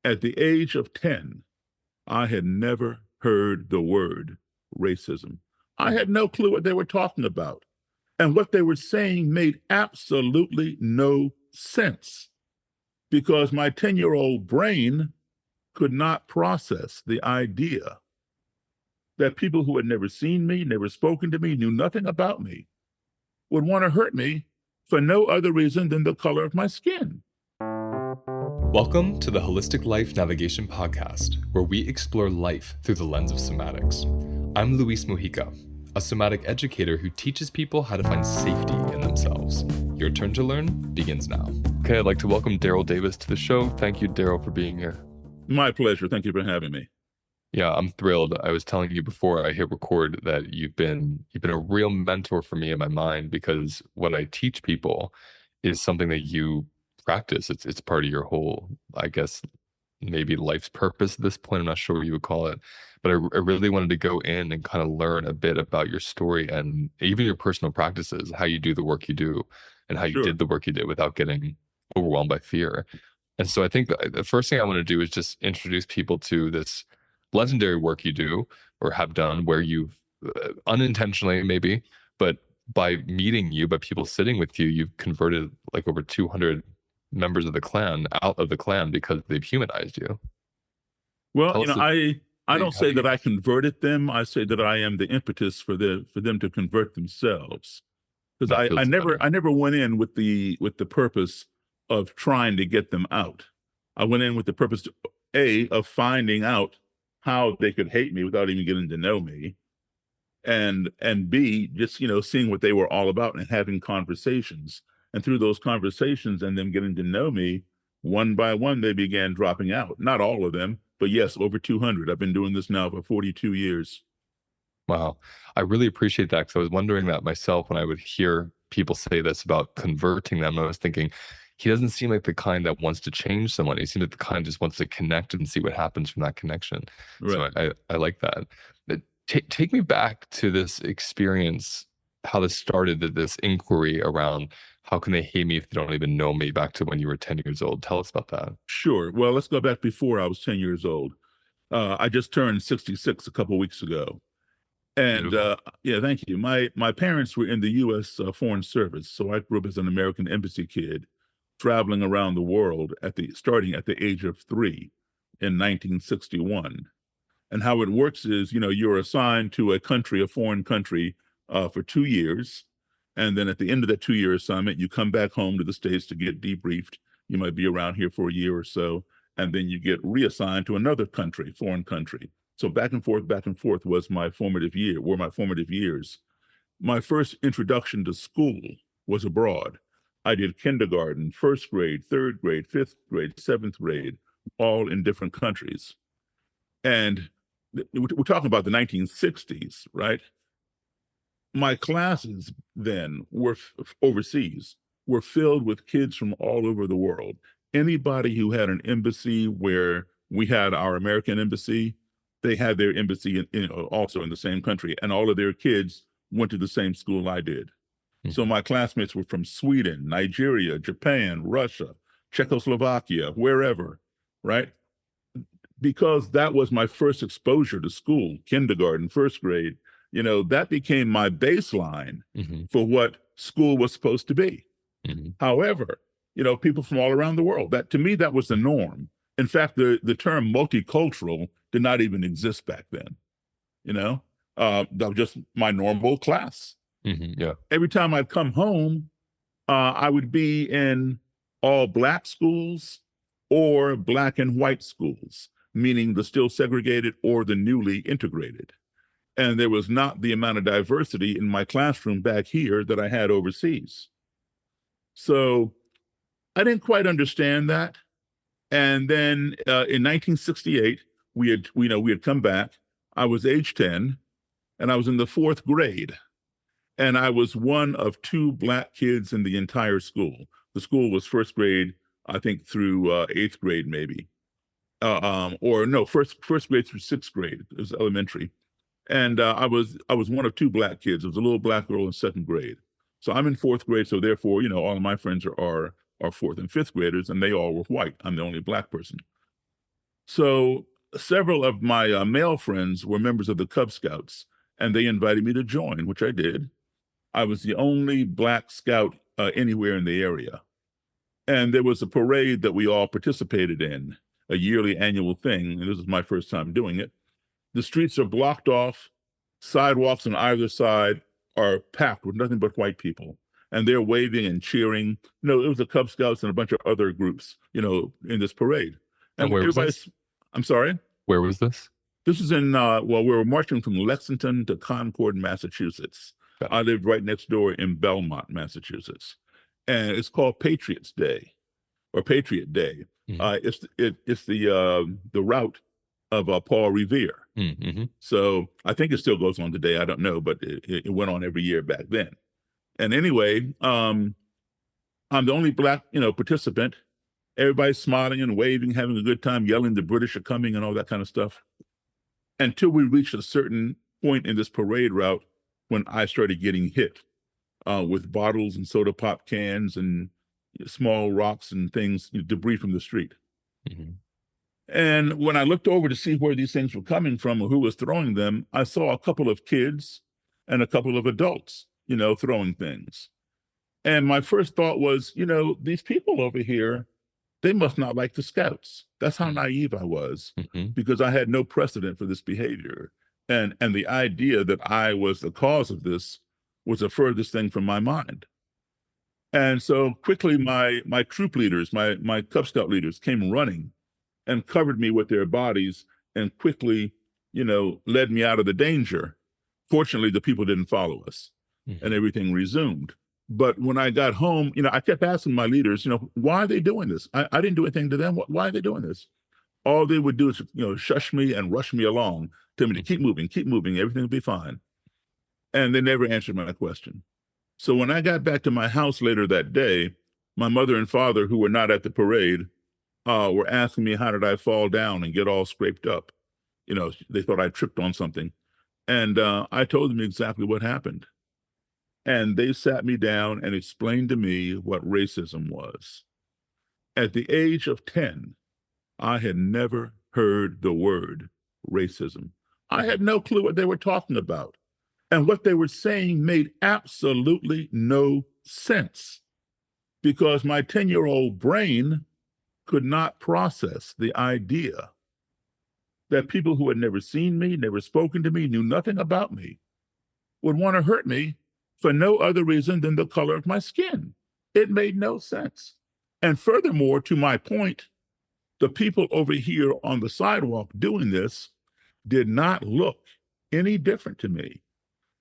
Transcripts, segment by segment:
At the age of 10, I had never heard the word racism. I had no clue what they were talking about. And what they were saying made absolutely no sense because my 10-year-old brain could not process the idea that people who had never seen me, never spoken to me, knew nothing about me, would want to hurt me for no other reason than the color of my skin. Welcome to the Holistic Life Navigation Podcast, where we explore life through the lens of somatics. I'm Luis Mujica, a somatic educator who teaches people how to find safety in themselves. Your turn to learn begins now. Okay, I'd like to welcome Daryl Davis to the show. Thank you, Daryl, for being here. My pleasure. Thank you for having me. Yeah, I'm thrilled. I was telling you before I hit record that you've been a real mentor for me in my mind, because what I teach people is something that you practice. It's part of your whole, I guess, maybe life's purpose at this point. I'm not sure what you would call it, but I really wanted to go in and kind of learn a bit about your story and even your personal practices, how you do the work you do and how you Sure. did the work you did without getting overwhelmed by fear. And so I think the first thing I want to do is just introduce people to this legendary work you do or have done, where you've unintentionally maybe, but by meeting you, by people sitting with you, you've converted like over 200 members of the Klan out of the Klan because they've humanized you. Well, Tell us I don't say that you, I converted them. I say that I am the impetus for them to convert themselves. Because that I feels never better. I never went in with the purpose of trying to get them out. I went in with the purpose of finding out how they could hate me without even getting to know me, and B, just seeing what they were all about and having conversations. And through those conversations and them getting to know me, one by one they began dropping out. Not all of them, but yes, over 200. I've been doing this now for 42 years. Wow. I really appreciate that, because I was wondering that myself when I would hear people say this about converting them. I was thinking, he doesn't seem like the kind that wants to change someone. He seems like the kind just wants to connect and see what happens from that connection. Right. So I like that. But take me back to this experience, how this started, this inquiry around how can they hate me if they don't even know me, back to when you were 10 years old. Tell us about that. Sure. Well, let's go back before I was 10 years old. I just turned 66 a couple of weeks ago. And Beautiful. yeah, thank you. My parents were in the U.S. Foreign Service, so I grew up as an American embassy kid, traveling around the world starting at the age of 3 in 1961. And how it works is, you're assigned to a foreign country, for 2 years, and then at the end of that 2-year assignment, you come back home to the States to get debriefed. You might be around here for a year or so, and then you get reassigned to another country, foreign country. So back and forth was my formative years. My first introduction to school was abroad. I did kindergarten, first grade, third grade, fifth grade, seventh grade, all in different countries. And we're talking about the 1960s, right? My classes then were overseas, were filled with kids from all over the world. Anybody who had an embassy where we had our American embassy, they had their embassy also in the same country, and all of their kids went to the same school I did. So my classmates were from Sweden, Nigeria, Japan, Russia, Czechoslovakia, wherever, right? Because that was my first exposure to school, kindergarten, first grade, that became my baseline for what school was supposed to be. However, people from all around the world, that to me, that was the norm. In fact, the term multicultural did not even exist back then. That was just my normal class. Yeah. Every time I'd come home, I would be in all Black schools or Black and white schools, meaning the still segregated or the newly integrated. And there was not the amount of diversity in my classroom back here that I had overseas. So I didn't quite understand that. And then in 1968, we had come back. I was age 10, and I was in the fourth grade. And I was one of 2 Black kids in the entire school. The school was first grade, I think, through eighth grade, maybe. Or no, first grade through sixth grade. It was elementary. And I was one of 2 Black kids. There was a little Black girl in second grade. So I'm in fourth grade. So therefore, all of my friends are fourth and fifth graders, and they all were white. I'm the only Black person. So several of my male friends were members of the Cub Scouts, and they invited me to join, which I did. I was the only Black Scout anywhere in the area. And there was a parade that we all participated in, a yearly annual thing. And this was my first time doing it. The streets are blocked off, sidewalks on either side are packed with nothing but white people. And they're waving and cheering. It was the Cub Scouts and a bunch of other groups, in this parade. And And where was everybody's, this? I'm sorry? Where was this? This is we were marching from Lexington to Concord, Massachusetts. Got I it. lived right next door in Belmont, Massachusetts. And it's called Patriots Day or Patriot Day. Mhm. It's the route of Paul Revere. Mm-hmm. So I think it still goes on today. I don't know, but it went on every year back then. And anyway, I'm the only Black, participant. Everybody's smiling and waving, having a good time, yelling the British are coming and all that kind of stuff. Until we reached a certain point in this parade route when I started getting hit with bottles and soda pop cans and small rocks and things, debris from the street. Mm-hmm. And when I looked over to see where these things were coming from or who was throwing them, I saw a couple of kids and a couple of adults, throwing things. And my first thought was, these people over here, they must not like the Scouts. That's how naive I was, Mm-hmm. because I had no precedent for this behavior. And the idea that I was the cause of this was the furthest thing from my mind. And so quickly my troop leaders, my Cub Scout leaders came running and covered me with their bodies and quickly, led me out of the danger. Fortunately, the people didn't follow us Mm-hmm. and everything resumed. But when I got home, I kept asking my leaders, why are they doing this? I didn't do anything to them. Why are they doing this? All they would do is, shush me and rush me along, tell me to keep moving, everything will be fine. And they never answered my question. So when I got back to my house later that day, my mother and father, who were not at the parade, were asking me how did I fall down and get all scraped up. They thought I tripped on something. And I told them exactly what happened. And they sat me down and explained to me what racism was. At the age of 10, I had never heard the word racism. I had no clue what they were talking about. And what they were saying made absolutely no sense because my 10-year-old brain could not process the idea that people who had never seen me, never spoken to me, knew nothing about me, would want to hurt me for no other reason than the color of my skin. It made no sense. And furthermore, to my point, the people over here on the sidewalk doing this did not look any different to me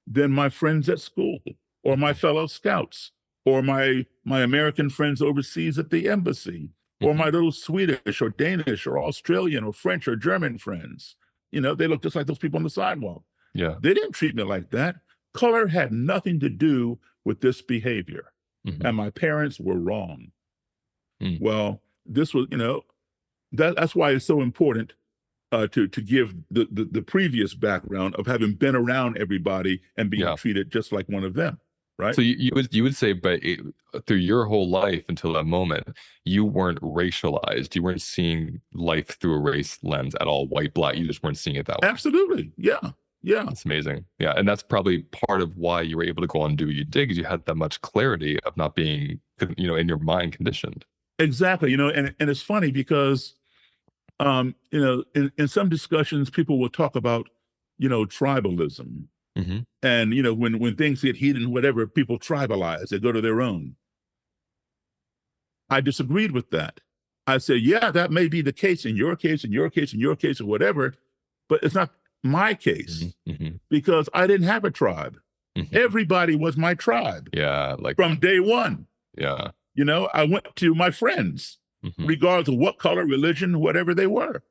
than my friends at school or my fellow scouts or my American friends overseas at the embassy or my little Swedish or Danish or Australian or French or German friends. They look just like those people on the sidewalk. Yeah. They didn't treat me like that. Color had nothing to do with this behavior. Mm-hmm. And my parents were wrong. Mm. Well, this was, that's why it's so important to give the previous background of having been around everybody and being treated just like one of them, right? So you would say, but through your whole life until that moment, you weren't racialized. You weren't seeing life through a race lens at all, white, black. You just weren't seeing it that way. Absolutely, yeah. That's amazing. Yeah, and that's probably part of why you were able to go on and do what you did, because you had that much clarity of not being, in your mind conditioned. Exactly, and it's funny because in some discussions, people will talk about, tribalism. Mm-hmm. And, when things get heated and whatever, people tribalize, they go to their own. I disagreed with that. I said, yeah, that may be the case in your case, in your case, in your case, or whatever, but it's not my case Mm-hmm. because I didn't have a tribe. Mm-hmm. Everybody was my tribe. Yeah, like from day one. Yeah. I went to my friends, regardless of what color, religion, whatever they were.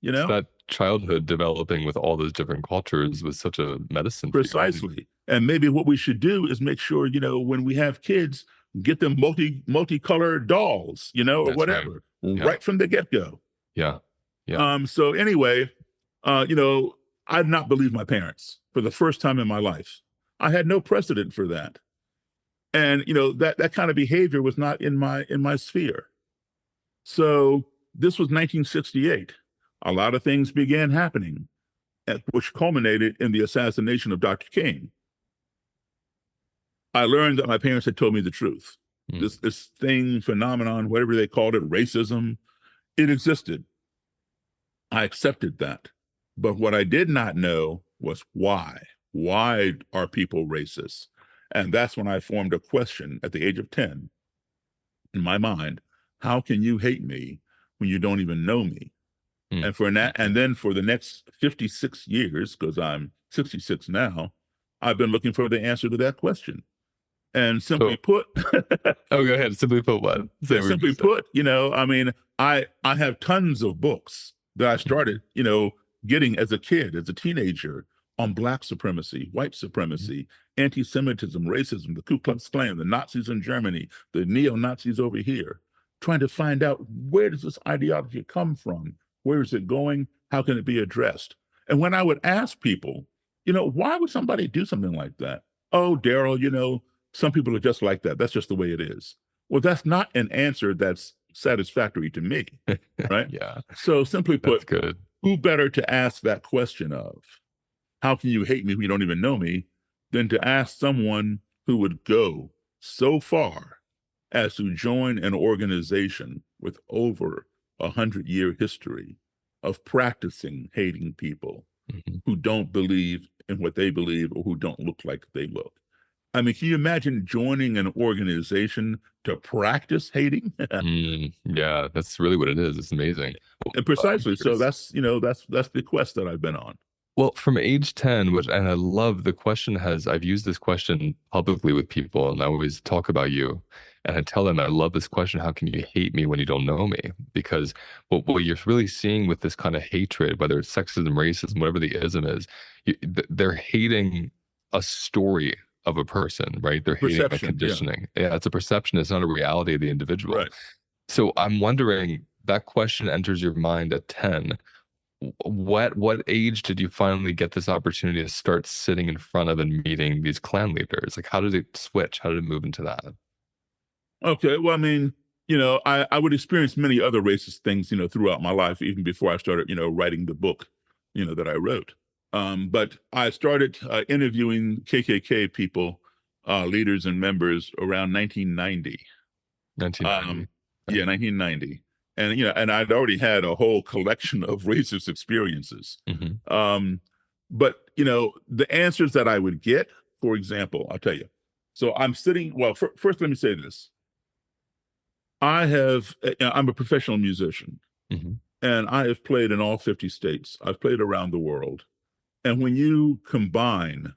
So that childhood developing with all those different cultures was such a medicine. Precisely. And maybe what we should do is make sure, when we have kids, get them multicolored dolls, or whatever, right from the get-go. Yeah. So anyway, I did not believe my parents for the first time in my life. I had no precedent for that. And, that kind of behavior was not in my sphere. So this was 1968. a lot of things began happening, which culminated in the assassination of Dr. King. I learned that my parents had told me the truth. Mm. This thing, phenomenon, whatever they called it, racism, it existed. I accepted that. But what I did not know was why. Why are people racist? And that's when I formed a question at the age of 10 in my mind. How can you hate me when you don't even know me? Mm. And then for the next 56 years, because I'm 66 now, I've been looking for the answer to that question. And simply So, put, oh, go ahead. Simply put, what? Say yeah, what you're simply gonna say. put, I mean, I have tons of books that I Mhm. started, getting as a kid, as a teenager, on Black supremacy, white Mhm. supremacy, anti-Semitism, racism, the Ku Klux Klan, the Nazis in Germany, the neo-Nazis over here, trying to find out, where does this ideology come from? Where is it going? How can it be addressed? And when I would ask people, why would somebody do something like that? Oh, Daryl, some people are just like that. That's just the way it is. Well, that's not an answer that's satisfactory to me, right? Yeah, So simply that's put, good. who better to ask that question of, how can you hate me when you don't even know me, than to ask someone who would go so far as to join an organization with over 100-year history of practicing hating people Mhm. who don't believe in what they believe or who don't look like they look. I mean, can you imagine joining an organization to practice hating? Yeah, that's really what it is. It's amazing. And I'm precisely. So curious. that's the quest that I've been on. Well, from age 10, which, and I love the question I've used this question publicly with people, and I always talk about you. And I tell them, I love this question. How can you hate me when you don't know me? Because what you're really seeing with this kind of hatred, whether it's sexism, racism, whatever the ism is, they're hating a story of a person, right? They're hating a Perception, yeah, conditioning. Yeah, it's a perception. It's not a reality of the individual. right. So I'm wondering, that question enters your mind at 10. What age did you finally get this opportunity to start sitting in front of and meeting these clan leaders? Like, how did it switch? How did it move into that? Okay, well, I mean, I would experience many other racist things, throughout my life, even before I started, writing the book, that I wrote. But I started interviewing KKK people, leaders and members around 1990. 1990. Um, yeah, 1990. And and I'd already had a whole collection of racist experiences. Hmm. Um, but the answers that I would get, for example, I'll tell you. So I'm sitting. Well, first, let me say this. I'm a professional musician, Hmm. and I have played in all 50 states. I've played around the world. And when you combine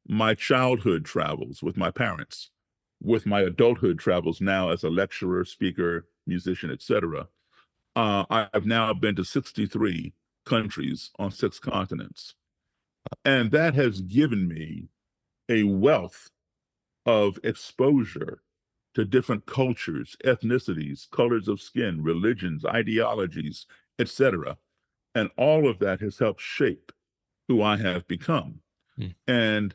my childhood travels with my parents, with my adulthood travels now as a lecturer, speaker, musician, etc., I've now been to 63 countries on 6 continents. And that has given me a wealth of exposure to different cultures, ethnicities, colors of skin, religions, ideologies, etc. And all of that has helped shape who I have become. And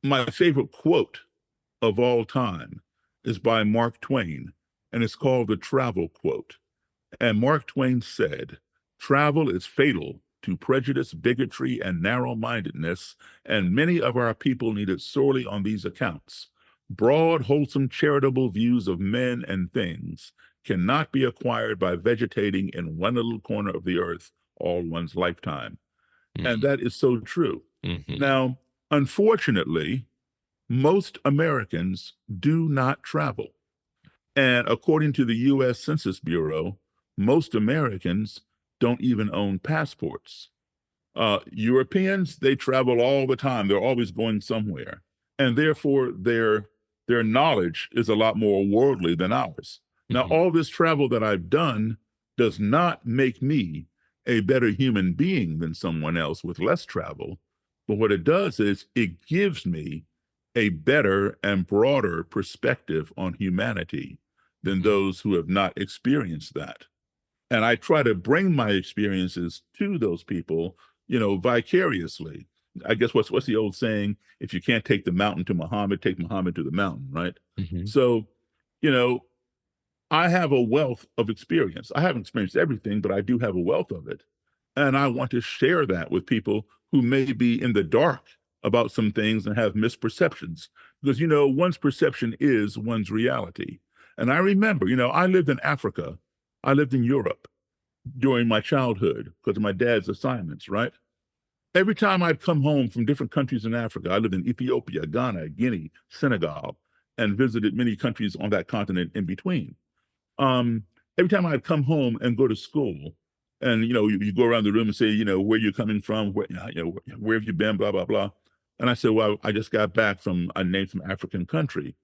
my favorite quote of all time is by Mark Twain, and it's called the travel quote. And Mark Twain said, "Travel is fatal to prejudice, bigotry, and narrow mindedness, and many of our people need it sorely on these accounts. Broad, wholesome, charitable views of men and things cannot be acquired by vegetating in one little corner of the earth all one's lifetime." And that is so true. Hmm. Now, unfortunately, most Americans do not travel. And according to the US Census Bureau, most Americans don't even own passports. Europeans, they travel all the time. They're always going somewhere. And therefore, their knowledge is a lot more worldly than ours. Now, Hmm. all this travel that I've done does not make me a better human being than someone else with less travel. But what it does is it gives me a better and broader perspective on humanity than Hmm. those who have not experienced that. And I try to bring my experiences to those people, vicariously. I guess what's the old saying? If you can't take the mountain to Muhammad, take Muhammad to the mountain, right? Hmm. So, you know, I have a wealth of experience. I haven't experienced everything, but I do have a wealth of it. And I want to share that with people who may be in the dark about some things and have misperceptions. Because, one's perception is one's reality. And I remember, I lived in Africa, I lived in Europe during my childhood because of my dad's assignments, right? Every time I'd come home from different countries in Africa, I lived in Ethiopia, Ghana, Guinea, Senegal, and visited many countries on that continent in between. Um, every time I'd come home and go to school, and you go around the room and say, where you're coming from, where have you been, blah blah blah, and I said, well, I just got back from a named some African country.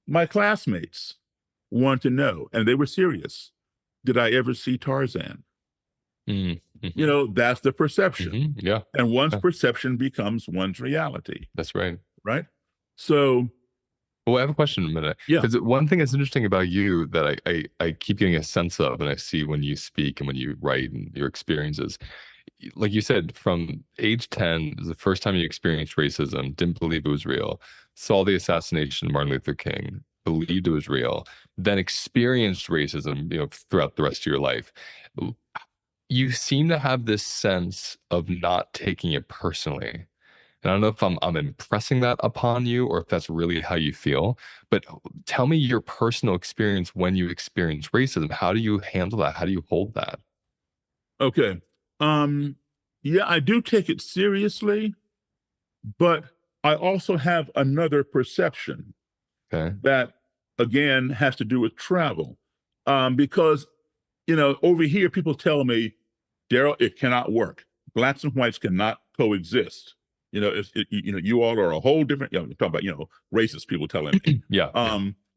My classmates wanted to know, and they were serious. Did I ever see Tarzan? Mm-hmm. That's the perception, Yeah, and one's yeah, perception becomes one's reality, that's right. right? So, Well, I have a question in a minute. yeah, Because one thing that's interesting about you that I keep getting a sense of, and I see when you speak and when you write and your experiences, like you said, from age 10, is the first time you experienced racism, didn't believe it was real, saw the assassination of Martin Luther King, believed it was real, then experienced racism, throughout the rest of your life. You seem to have this sense of not taking it personally. And I don't know if I'm impressing that upon you or if that's really how you feel, but tell me your personal experience when you experience racism. How do you handle that? How do you hold that? okay. Yeah, I do take it seriously, but I also have another perception Okay. that again has to do with travel. Because over here people tell me, Daryl, it cannot work. Blacks and whites cannot coexist. You all are a whole different, talk about, racist people telling me. Yeah.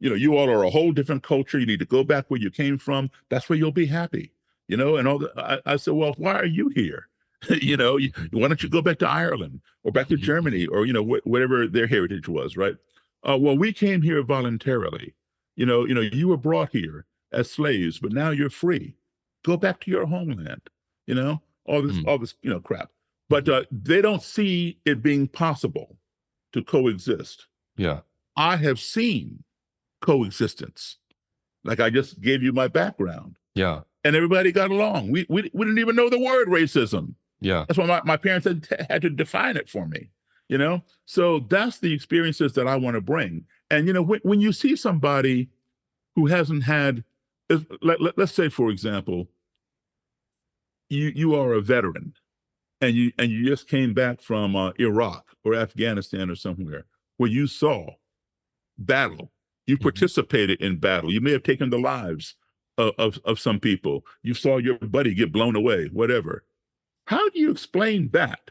Yeah. You all are a whole different culture. You need to go back where you came from. That's where you'll be happy. And all that. I said, well, why are you here? Why don't you go back to Ireland or back to Germany or whatever their heritage was, right? Well, we came here voluntarily. You were brought here as slaves, but now you're free. Go back to your homeland. You know, Mm. all this, crap. But they don't see it being possible to coexist. Yeah. I have seen coexistence. Like I just gave you my background, Yeah. and everybody got along. We didn't even know the word racism. Yeah. That's why my parents had to define it for me. So that's the experiences that I want to bring. And when you see somebody who hasn't had, let's say for example, you are a veteran and you just came back from Iraq or Afghanistan or somewhere where you saw battle, you Mhm. participated in battle, you may have taken the lives of some people, you saw your buddy get blown away, whatever. How do you explain that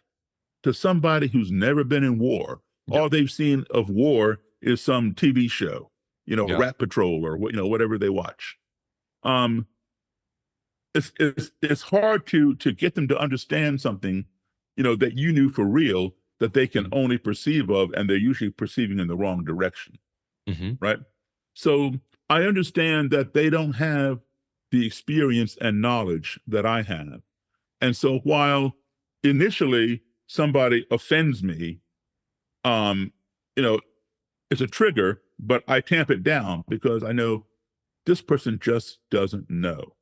to somebody who's never been in war? Yeah. All they've seen of war is some TV show, Yeah. Rat Patrol or whatever they watch. Um, it's hard to get them to understand something, that you knew for real that they can Mhm. only perceive of, and they're usually perceiving in the wrong direction, Mhm. right? So I understand that they don't have the experience and knowledge that I have. And so while initially somebody offends me, um, you know, it's a trigger, but I tamp it down because I know this person just doesn't know.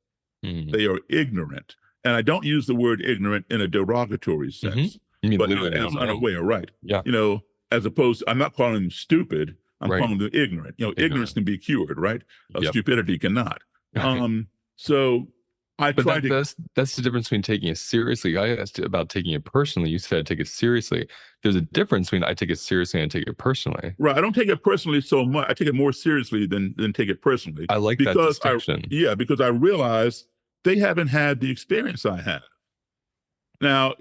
Mhm. They are ignorant. And I don't use the word ignorant in a derogatory Mhm. sense, You mean but literally they as don't know. unaware, right? Yeah. As opposed, I'm not calling them stupid. I'm Right. calling them ignorant. Ignorance Ignorant. can be cured, right? Yep. Stupidity cannot. Right. So I But try that to, that's the difference between taking it seriously. I asked about taking it personally. You said I take it seriously. There's a difference between I take it seriously and I take it personally. right. I don't take it personally so much. I take it more seriously than take it personally I like that because distinction. because I realize they haven't had the experience I had. Now,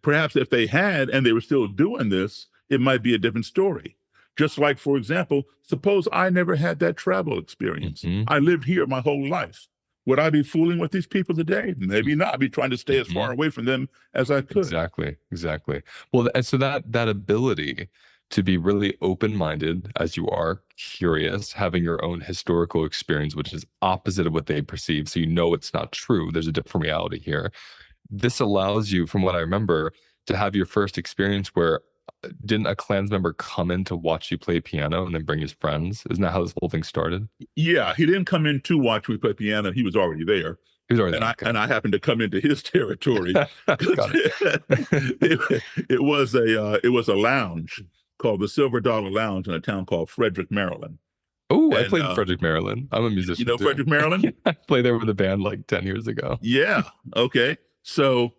perhaps if they had and they were still doing this, it might be a different story. Just like, for example, suppose I never had that travel experience. Mhm. I lived here my whole life. Would I be fooling with these people today? Maybe not. I'd be trying to stay as far Mhm. away from them as I could. Exactly, exactly. Well, and so that ability to be really open-minded as you are, curious, having your own historical experience, which is opposite of what they perceive, so you know it's not true. There's a different reality here. This allows you, from what I remember, to have your first experience where didn't a Klans member come in to watch you play piano and then bring his friends? Isn't that how this whole thing started? Yeah, he didn't come in to watch me play piano. He was already there. He was already And there. I Okay. and I happened to come into his territory. Got it. It was a lounge called the Silver Dollar Lounge in a town called Frederick, Maryland. Oh, I And played in Frederick, Maryland. I'm a you musician know too. Frederick, Maryland? I played there with a band like 10 years ago. Yeah. Okay. So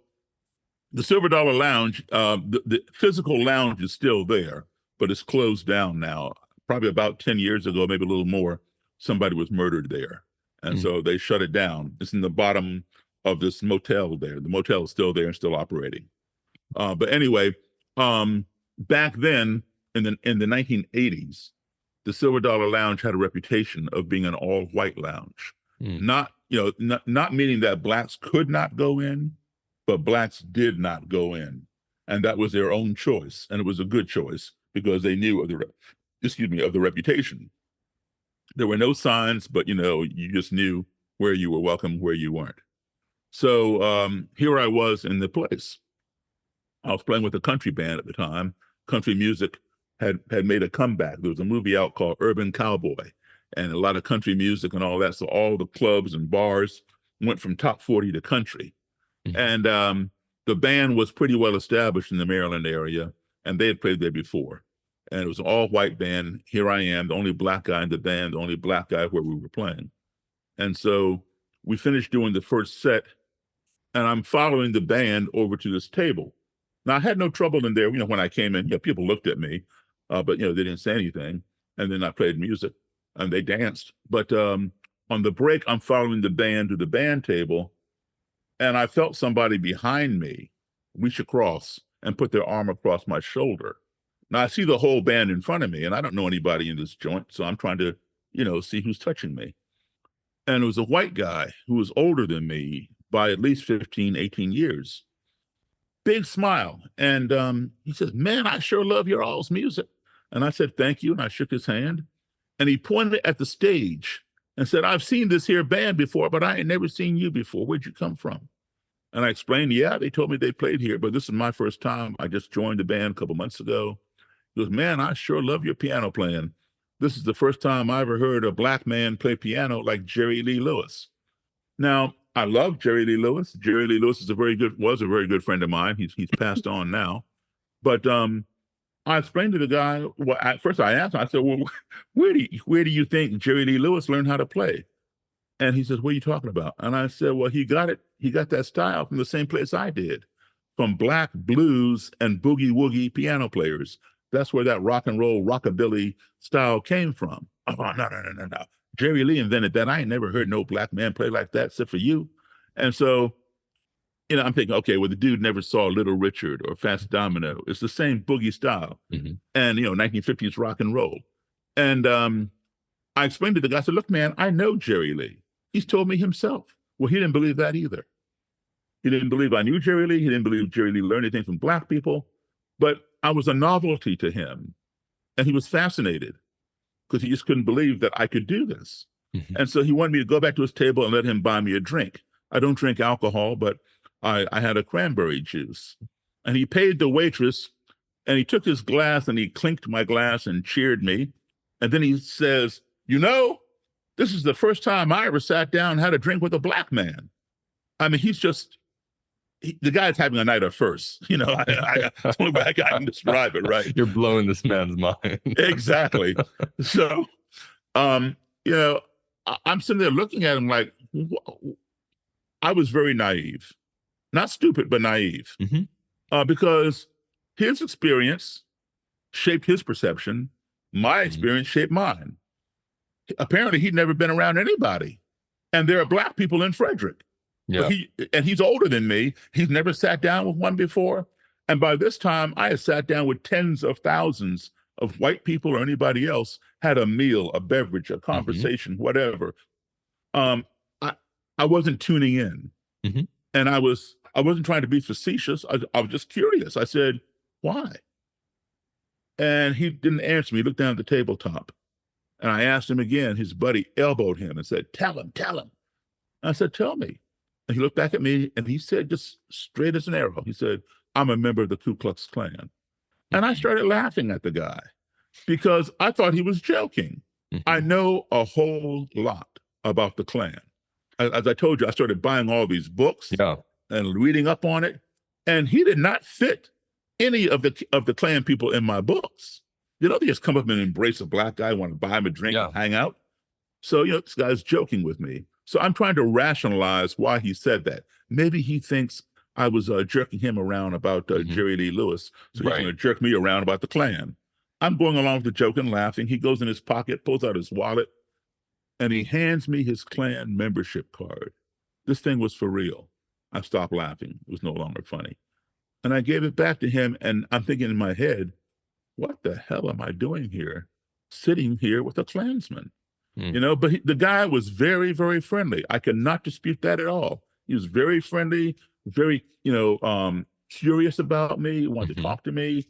the Silver Dollar Lounge, the physical lounge is still there, but it's closed down now. Probably about 10 years ago, maybe a little more, somebody was murdered there. And Mm. so they shut it down. It's in the bottom of this motel there. The motel is still there and still operating. But anyway, back then in the 1980s, the Silver Dollar Lounge had a reputation of being an all-white lounge. Mm. Not meaning that blacks could not go in, but blacks did not go in, and that was their own choice, and it was a good choice because they knew of the reputation. There were no signs, but you just knew where you were welcome, where you weren't. So here I was in the place. I was playing with a country band at the time. Country music had made a comeback. There was a movie out called Urban Cowboy, and a lot of country music and all that. So all the clubs and bars went from top 40 to country. Mm-hmm. And the band was pretty well established in the Maryland area, and they had played there before. And it was an all-white band. Here I am, the only black guy in the band, the only black guy where we were playing. And so we finished doing the first set, and I'm following the band over to this table. Now, I had no trouble in there. When I came in, people looked at me, but, they didn't say anything. And then I played music, and they danced. But on the break, I'm following the band to the band table, and I felt somebody behind me reach across and put their arm across my shoulder. Now, I see the whole band in front of me, and I don't know anybody in this joint, so I'm trying to, see who's touching me. And it was a white guy who was older than me by at least 15, 18 years. Big smile. And he says, "Man, I sure love your all's music." And I said, "Thank you." And I shook his hand. And he pointed at the stage and said, "I've seen this here band before, but I ain't never seen you before. Where'd you come from?" And I explained, "Yeah, they told me they played here, but this is my first time. I just joined the band a couple months ago." He goes, "Man, I sure love your piano playing. This is the first time I ever heard a black man play piano like Jerry Lee Lewis." Now, I love Jerry Lee Lewis. Jerry Lee Lewis was a very good friend of mine. He's passed on now. But I explained to the guy, well, at first I asked him, I said, "Well, where do you think Jerry Lee Lewis learned how to play?" And he says, "What are you talking about?" And I said, "Well, he got that style from the same place I did, from black blues and boogie woogie piano players. That's where that rock and roll rockabilly style came from." "Oh, no. Jerry Lee invented that. I ain't never heard no black man play like that except for you." And so, I'm thinking, okay, well, the dude never saw Little Richard or Fats Domino. It's the same boogie style. Mm-hmm. And, 1950s rock and roll. And I explained to the guy, I said, "Look, man, I know Jerry Lee. He's told me himself." Well, he didn't believe that either. He didn't believe I knew Jerry Lee. He didn't believe Jerry Lee learned anything from black people. But I was a novelty to him. And he was fascinated because he just couldn't believe that I could do this. Mm-hmm. And so he wanted me to go back to his table and let him buy me a drink. I don't drink alcohol, but I had a cranberry juice. And he paid the waitress, and he took his glass and he clinked my glass and cheered me. And then he says, "This is the first time I ever sat down and had a drink with a black man." I mean, the guy's having a night of firsts. That's the only way I can describe it, right? You're blowing this man's mind. Exactly. So, I'm sitting there looking at him like, I was very naive, not stupid, but naive, because his experience shaped his perception. My experience shaped mine. Apparently, he'd never been around anybody, and there are black people in Frederick. Yeah. And he's older than me. He's never sat down with one before. And by this time, I had sat down with tens of thousands of white people or anybody else, had a meal, a beverage, a conversation, whatever. I wasn't tuning in. And I wasn't trying to be facetious. I was just curious. I said, "Why?" And he didn't answer me. He looked down at the tabletop. And I asked him again. His buddy elbowed him and said, "Tell him. I said, "Tell me." And he looked back at me and he said, just straight as an arrow, he said, "I'm a member of the Ku Klux Klan." And I Mhm. started laughing at the guy because I thought he was joking. I Mhm. know a whole lot about the Klan. As I told you, I started buying all these books Yeah. and reading up on it, and he did not fit any of the Klan people in my books. You know, they just come up and embrace a black guy, want to buy him a drink and Yeah. hang out. So, you know, this guy's joking with me. So I'm trying to rationalize why he said that. Maybe he thinks I was jerking him around about Mhm. Jerry Lee Lewis, so he's going Right. to jerk me around about the Klan. I'm going along with the joke and laughing. He goes in his pocket, pulls out his wallet, and he hands me his Klan membership card. This thing was for real. I stopped laughing. It was no longer funny. And I gave it back to him, and I'm thinking in my head, what the hell am I doing here? Sitting here with a Klansman. Mm. You know, but the guy was very, very friendly. I cannot dispute that at all. He was very friendly, very, curious about me, he wanted to Mhm. talk to me.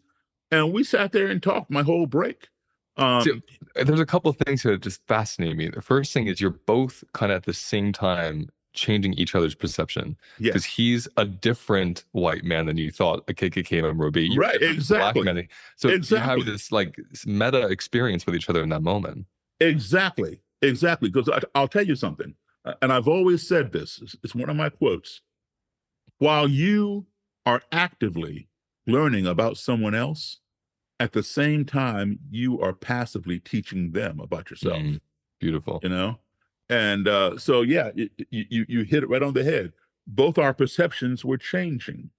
And we sat there and talked my whole break. So, Um, there's a couple of things here that just fascinate me. The first thing is you're both kind of at the same time changing each other's perception because yes, he's a different white man than you thought a KKK member would be. You're a right, different black exactly, man. So you're having exactly, this like this meta experience with each other in that moment. exactly, exactly. Because I'll tell you something, and I've always said this, it's one of my quotes. While you are actively learning about someone else, at the same time, you are passively teaching them about yourself. Mm, beautiful. You know, and so yeah, you hit it right on the head. Both our perceptions were changing.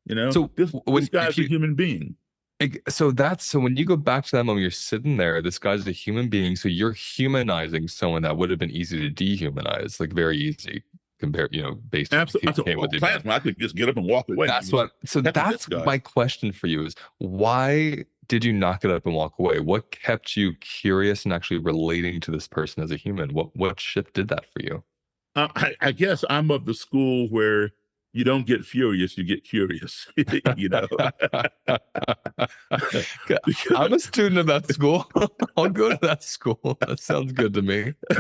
You know, So this when if guy's a you human being. so that's so when you go back to that moment, you're sitting there. This guy's a human being, so you're humanizing someone that would have been easy to dehumanize, like very easy compared, based on Absolutely, I said, KKK oh, what they've done. Klansman, I could just get up and walk away. That's what. So Heck with this that's guy. my question for you: is why did you not get up and walk away? What kept you curious and actually relating to this person as a human? What shift did that for you? I guess I'm of the school where you don't get furious, you get curious. You know, I'm a student of that school. I'll go to that school. That sounds good to me. I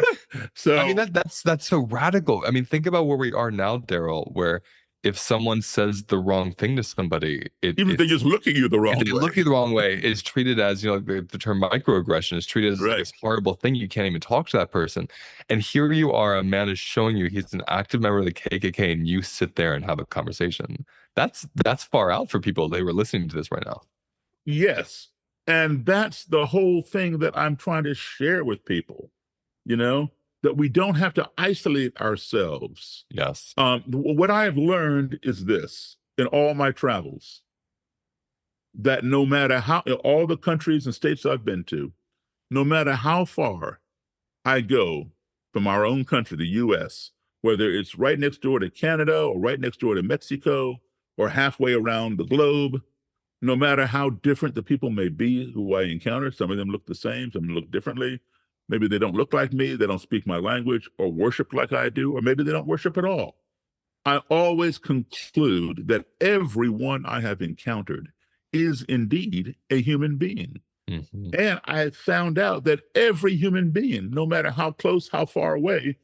mean, so that's so radical. I mean, think about where we are now, Daryl, where if someone says the wrong thing to somebody, even if they're just looking you the if wrong they way, look you the wrong way, it's treated as, like the term microaggression is treated as like right? this horrible thing. You can't even talk to that person. And here you are, a man is showing you he's an active member of the KKK, and you sit there and have a conversation. That's far out for people. They were listening to this right now. Yes. And that's the whole thing that I'm trying to share with people, you know, that we don't have to isolate ourselves. Yes. What I have learned is this in all my travels, that no matter how, in all the countries and states I've been to, no matter how far I go from our own country, the US, whether it's right next door to Canada or right next door to Mexico or halfway around the globe, no matter how different the people may be who I encounter, some of them look the same, some look differently. Maybe they don't look like me, they don't speak my language or worship like I do, or maybe they don't worship at all. I always conclude that everyone I have encountered is indeed a human being. Hmm. And I found out that every human being, no matter how close, how far away,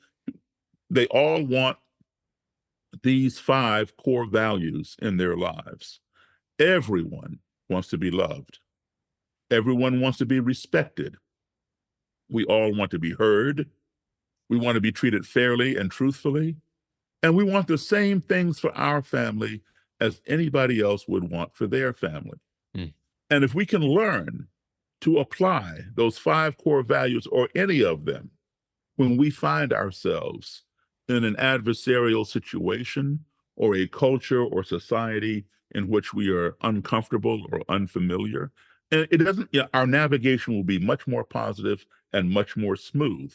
they all want these five core values in their lives. Everyone wants to be loved. Everyone wants to be respected. We all want to be heard. We want to be treated fairly and truthfully. And we want the same things for our family as anybody else would want for their family. Mm. And if we can learn to apply those five core values or any of them when we find ourselves in an adversarial situation or a culture or society in which we are uncomfortable or unfamiliar, and it doesn't, our navigation will be much more positive and much more smooth.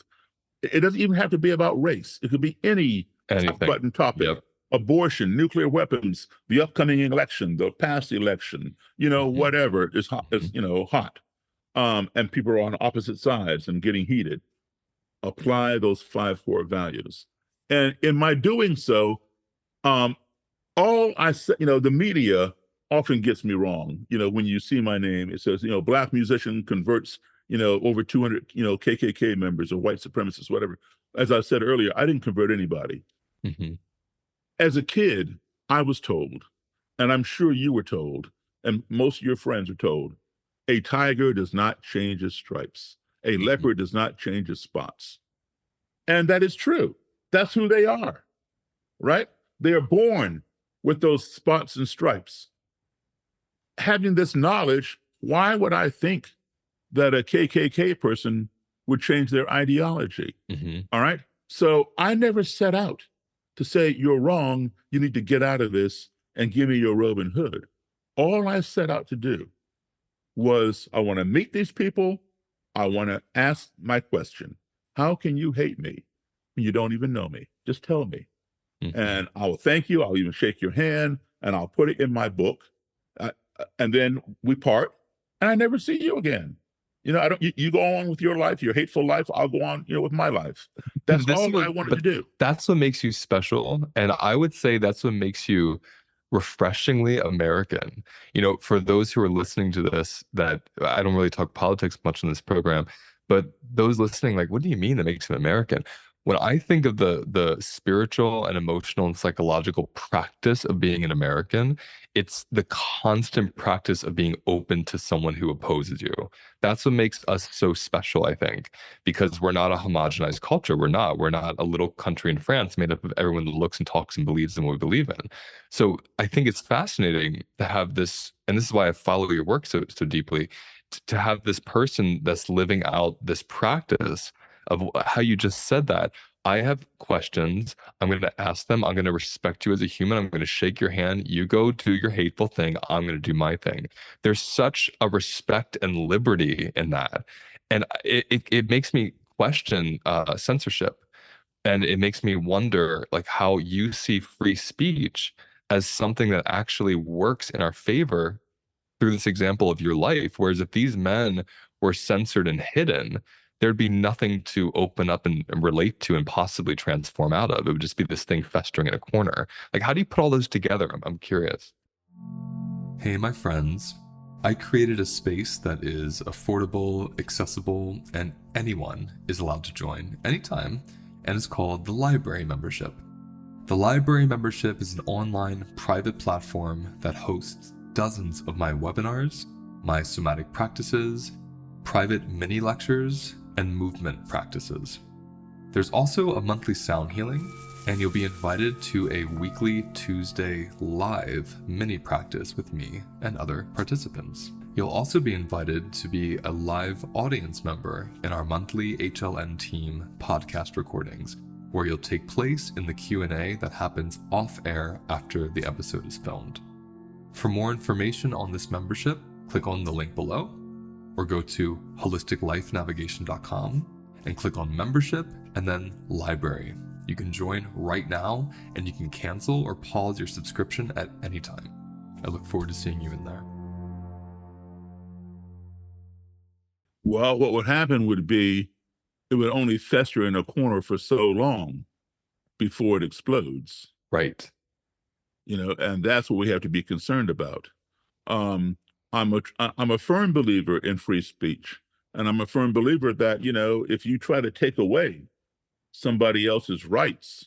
It doesn't even have to be about race. It could be any hot Anything. button topic. Yep. Abortion, nuclear weapons, the upcoming election, the past election, Hmm. whatever is hot, Hmm. hot. And people are on opposite sides and getting heated. Apply those five core values. And in my doing so, um, all I say, the media often gets me wrong. When you see my name, it says, black musician converts, over 200, KKK members or white supremacists, whatever. As I said earlier, I didn't convert anybody. Hmm. As a kid, I was told, and I'm sure you were told, and most of your friends are told, a tiger does not change its stripes. A leopard does not change its spots. And that is true. That's who they are, right? They are born with those spots and stripes. Having this knowledge, why would I think that a KKK person would change their ideology? All right. So I never set out to say, you're wrong. You need to get out of this and give me your robe and hood. All I set out to do was I want to meet these people. I want to ask my question. How can you hate me when you don't even know me? Just tell me. And I will thank you. I'll even shake your hand and I'll put it in my book. And then we part and I never see you again. You know, I don't, you go on with your life, your hateful life. I'll go on, you know, with my life. That's all I wanted to do. That's what makes you special. And I would say that's what makes you refreshingly American. You know, for those who are listening to this, that I don't really talk politics much in this program, but those listening, like, what do you mean that makes him American? When I think of the spiritual and emotional and psychological practice of being an American, it's the constant practice of being open to someone who opposes you. That's what makes us so special, I think, because we're not a homogenized culture. We're not. We're not a little country in France made up of everyone that looks and talks and believes in what we believe in. So I think it's fascinating to have this, and this is why I follow your work so deeply, to have this person that's living out this practice of how you just said that. I have questions. I'm going to ask them. I'm going to respect you as a human. I'm going to shake your hand. You go do your hateful thing. I'm going to do my thing. There's such a respect and liberty in that. And it makes me question censorship. And it makes me wonder, like, how you see free speech as something that actually works in our favor through this example of your life. Whereas if these men were censored and hidden, there'd be nothing to open up and relate to and possibly transform out of. It would just be this thing festering in a corner. Like, how do you put all those together? I'm curious. Hey, my friends. I created a space that is affordable, accessible, and anyone is allowed to join anytime, and it's called the Library Membership. The Library Membership is an online private platform that hosts dozens of my webinars, my somatic practices, private mini lectures, and movement practices. There's also a monthly sound healing, and you'll be invited to a weekly Tuesday live mini practice with me and other participants. You'll also be invited to be a live audience member in our monthly HLN team podcast recordings, where you'll take place in the Q&A that happens off air after the episode is filmed. For more information on this membership, click on the link below, or go to holisticlifenavigation.com and click on membership and then library. You can join right now and you can cancel or pause your subscription at any time. I look forward to seeing you in there. Well, what would happen would be it would only fester in a corner for so long before it explodes. Right. You know, and that's what we have to be concerned about. I'm a firm believer in free speech, and I'm a firm believer that, you know, if you try to take away somebody else's rights,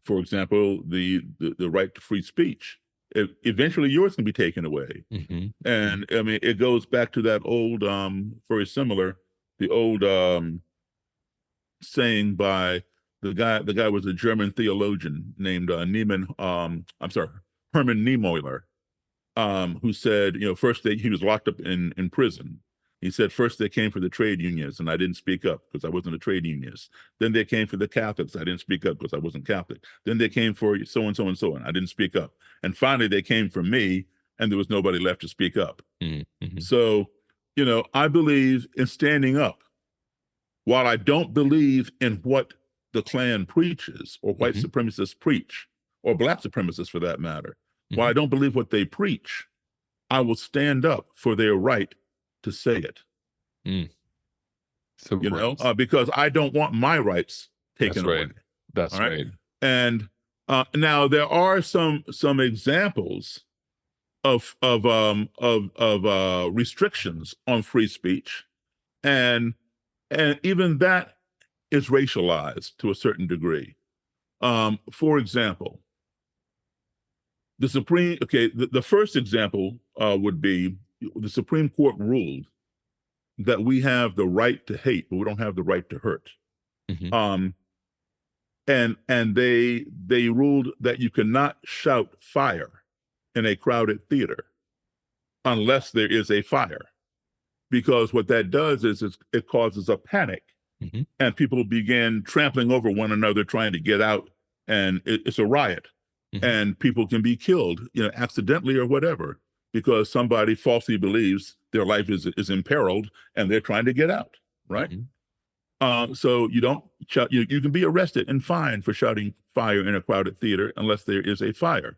for example, the right to free speech, eventually yours can be taken away. And I mean, it goes back to that old, very similar, the old saying by the guy was a German theologian named Hermann Niemöller. Who said, you know, first he was locked up in prison. He said, first they came for the trade unions and I didn't speak up because I wasn't a trade unionist. Then they came for the Catholics. I didn't speak up because I wasn't Catholic. Then they came for so and so and so on. I didn't speak up. And finally they came for me and there was nobody left to speak up. So, you know, I believe in standing up. While I don't believe in what the Klan preaches or white supremacists preach, or black supremacists for that matter, while I don't believe what they preach, I will stand up for their right to say it. So you know, because I don't want my rights taken away. That's right. And now there are some examples of restrictions on free speech, and even that is racialized to a certain degree. For example, the first example would be the Supreme Court ruled that we have the right to hate, but we don't have the right to hurt. Mm-hmm. And they ruled that you cannot shout fire in a crowded theater unless there is a fire, because what that does is it causes a panic, Mm-hmm. and people begin trampling over one another trying to get out, and it's a riot, Mm-hmm. and people can be killed, accidentally or whatever, because somebody falsely believes their life is imperiled and they're trying to get out, right? Mm-hmm. So you don't shout. You can be arrested and fined for shouting fire in a crowded theater unless there is a fire.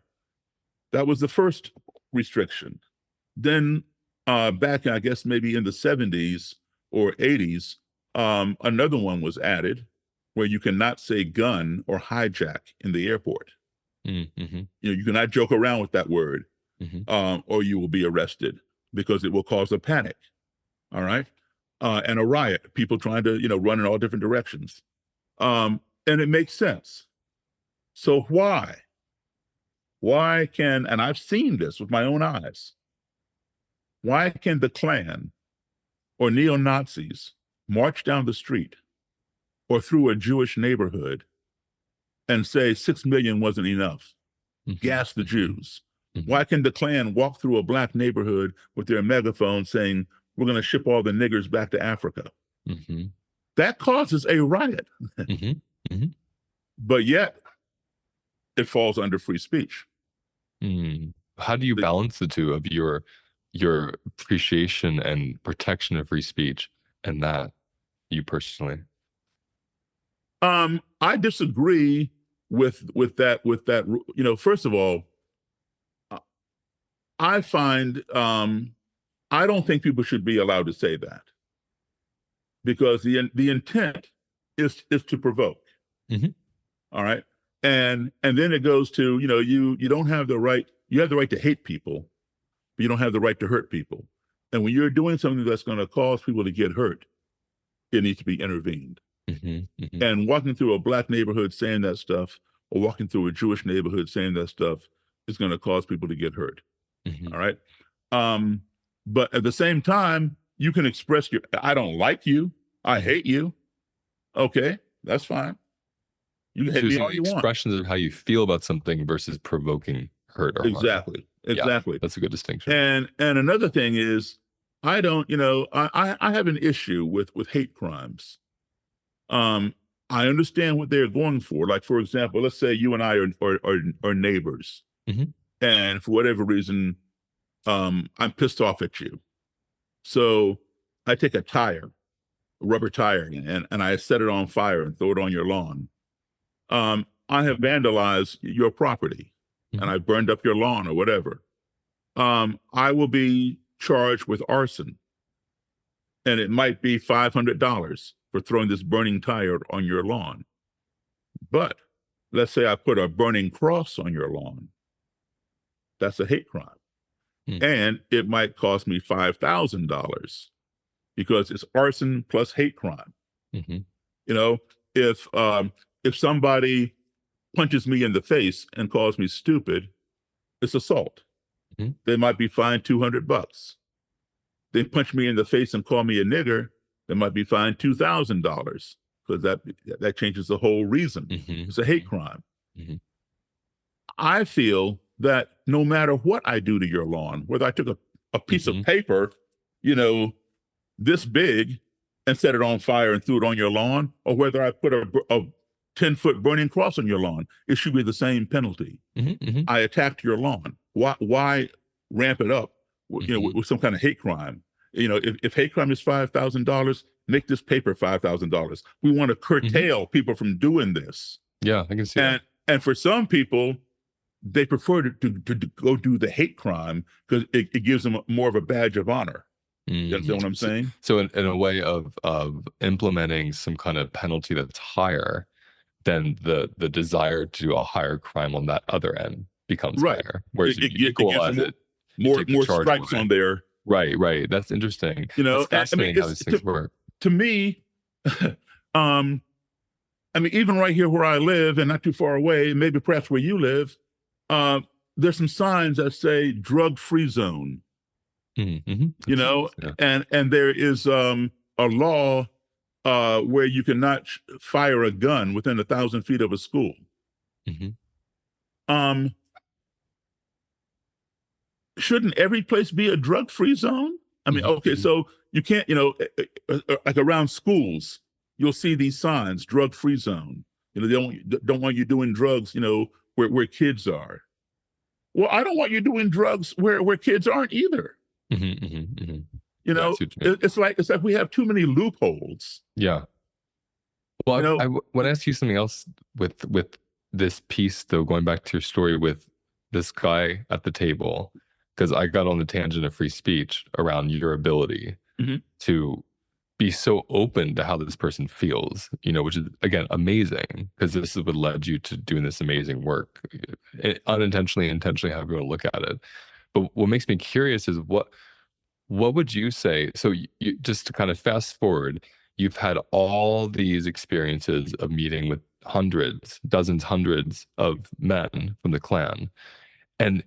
That was the first restriction. Then back, I guess maybe in the 70s or 80s, another one was added where you cannot say gun or hijack in the airport. Mm-hmm. You cannot joke around with that word, Mm-hmm. or you will be arrested because it will cause a panic. All right. And a riot, people trying to, run in all different directions. And it makes sense. So why can, and I've seen this with my own eyes, why can the Klan or neo-Nazis march down the street or through a Jewish neighborhood and say 6 million wasn't enough, gas the Jews? Why can the Klan walk through a black neighborhood with their megaphone saying, we're going to ship all the niggers back to Africa? That causes a riot. But yet, it falls under free speech. How do you balance the two of your appreciation and protection of free speech and that, you personally? I disagree with that. First of all, I find I don't think people should be allowed to say that, because the intent is to provoke. All right. And then it goes to, you don't have the right, you have the right to hate people, but you don't have the right to hurt people. And when you're doing something that's going to cause people to get hurt, it needs to be intervened. And walking through a black neighborhood saying that stuff, or walking through a Jewish neighborhood saying that stuff, is going to cause people to get hurt. All right. But at the same time, you can express I don't like you, I hate you. Okay, that's fine. You can hate me all you want. Expressions of how you feel about something versus provoking hurt or harm. Exactly. Yeah, that's a good distinction. And another thing is, I don't, I have an issue with hate crimes. I understand what they're going for. Like, for example, let's say you and I are neighbors, and for whatever reason, I'm pissed off at you. So I take a rubber tire, and I set it on fire and throw it on your lawn. I have vandalized your property, and I burned up your lawn or whatever. I will be charged with arson, and it might be $500 for throwing this burning tire on your lawn. But let's say I put a burning cross on your lawn. That's a hate crime. And it might cost me $5,000 because it's arson plus hate crime. If somebody punches me in the face and calls me stupid, it's assault. They might be fined $200. They punch me in the face and call me a nigger, they might be fined $2,000, because that changes the whole reason. It's a hate crime. I feel that no matter what I do to your lawn, whether I took a piece of paper, this big, and set it on fire and threw it on your lawn, or whether I put a 10-foot burning cross on your lawn, it should be the same penalty. I attacked your lawn. Why ramp it up with some kind of hate crime? If hate crime is $5,000, make this paper $5,000. We want to curtail people from doing this. Yeah, I can see that. And for some people, they prefer to go do the hate crime because it gives them more of a badge of honor. You understand what I'm saying? So in a way of implementing some kind of penalty that's higher, then the desire to do a higher crime on that other end becomes higher. Whereas if you equalize it, more stripes on there. Right. That's interesting. It's fascinating how these things work. To me, even right here where I live and not too far away, maybe perhaps where you live, there's some signs that say drug-free zone. You Makes know, sense. Yeah. and there is a law where you cannot fire a gun within 1,000 feet of a school. Hmm. Um, shouldn't every place be a drug-free zone? I mean, okay, Hmm. so you can't, like around schools, you'll see these signs, drug-free zone. They don't want you doing drugs, where kids are. Well, I don't want you doing drugs where kids aren't either. Hmm. Hmm. You Yeah, I know, see what you mean. it's like we have too many loopholes. Yeah. Well, You know, want to ask you something else with this piece, though, going back to your story with this guy at the table, because I got on the tangent of free speech around your ability Mhm. to be so open to how this person feels, which is again amazing because this is what led you to doing this amazing work, unintentionally, intentionally, however you want to look at it. But what makes me curious is what would you say? So you just to kind of fast forward, you've had all these experiences of meeting with hundreds, dozens, hundreds of men from the Klan. And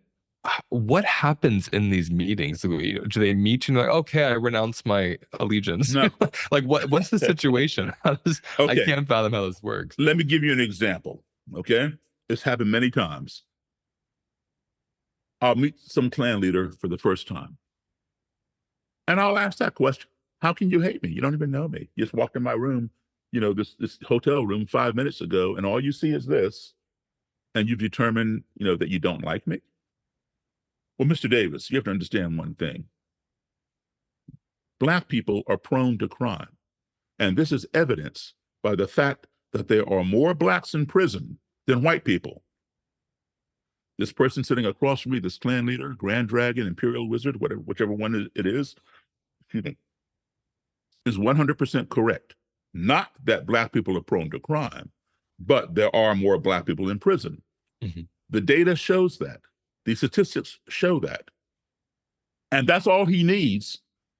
what happens in these meetings? Do they meet you and like, okay, I renounce my allegiance? no, Like what's the situation? I okay. can't fathom how this works. Let me give you an example. Okay, it's happened many times. I'll meet some Klan leader for the first time, and I'll ask that question: how can you hate me? You don't even know me. You just walked in my room, this hotel room 5 minutes ago, and all you see is this, and you've determined, that you don't like me. Well, Mr. Davis, you have to understand one thing. Black people are prone to crime. And this is evidenced by the fact that there are more blacks in prison than white people. This person sitting across from me, this Klan leader, Grand Dragon, Imperial Wizard, whatever, whichever one it is, is 100% correct. Not that black people are prone to crime, but there are more black people in prison. Hmm. The data shows that. The statistics show that. And that's all he needs